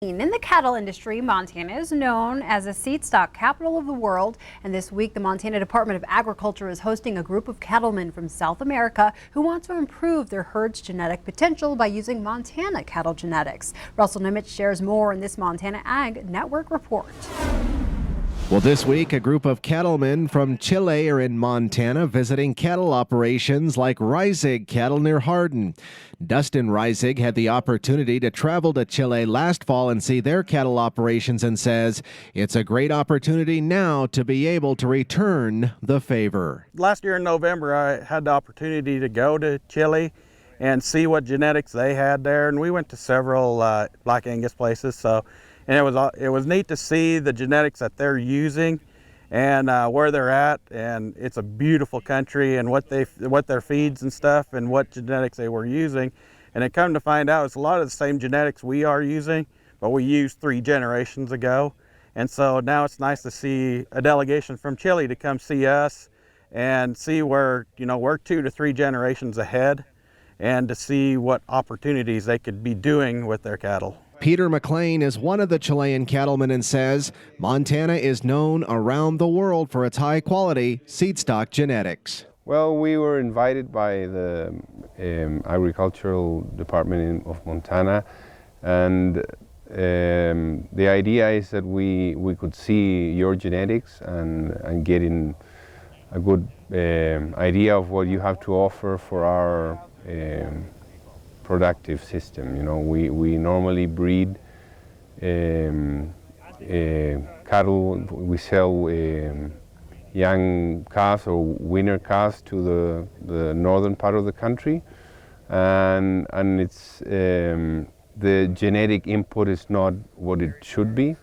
In the cattle industry, Montana is known as a seed stock capital of the world, and this week the Montana Department of Agriculture is hosting a group of cattlemen from South America who want to improve their herd's genetic potential by using Montana cattle genetics. Russell Nimitz shares more in this Montana Ag Network report. Well, this week, a group of cattlemen from Chile are in Montana visiting cattle operations like Reisig Cattle near Hardin. Dustin Reisig had the opportunity to travel to Chile last fall and see their cattle operations and says it's a great opportunity now to be able to return the favor. Last year in November, I had the opportunity to go to Chile and see what genetics they had there, and we went to several Black Angus places. And it was neat to see the genetics that they're using and where they're at, and it's a beautiful country and what their feeds and stuff and what genetics they were using. And it come to find out it's a lot of the same genetics we are using, but we used 3 generations ago. And so now it's nice to see a delegation from Chile to come see us and see where, we're 2 to 3 generations ahead, and to see what opportunities they could be doing with their cattle. Peter McLean is one of the Chilean cattlemen and says Montana is known around the world for its high-quality seed stock genetics. Well, we were invited by the agricultural department of Montana, and the idea is that we could see your genetics and getting a good idea of what you have to offer for our productive system. We normally breed cattle. We sell young calves or winter calves to the northern part of the country, and it's the genetic input is not what it should be.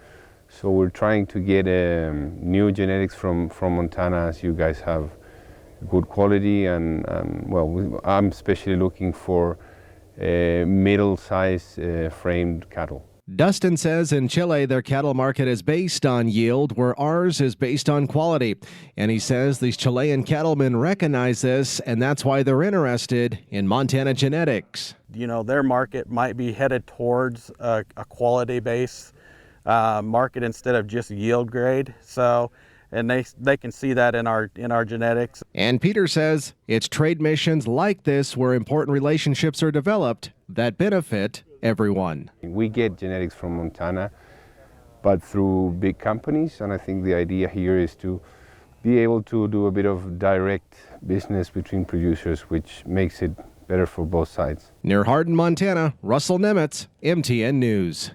So we're trying to get new genetics from Montana, as you guys have good quality, and I'm especially looking for middle-sized framed cattle. Dustin says in Chile their cattle market is based on yield, where ours is based on quality. And he says these Chilean cattlemen recognize this, and that's why they're interested in Montana genetics. Their market might be headed towards a quality-based market instead of just yield grade. And they can see that in our genetics. And Peter says it's trade missions like this where important relationships are developed that benefit everyone. We get genetics from Montana, but through big companies, and I think the idea here is to be able to do a bit of direct business between producers, which makes it better for both sides. Near Hardin, Montana, Russell Nimitz, MTN News.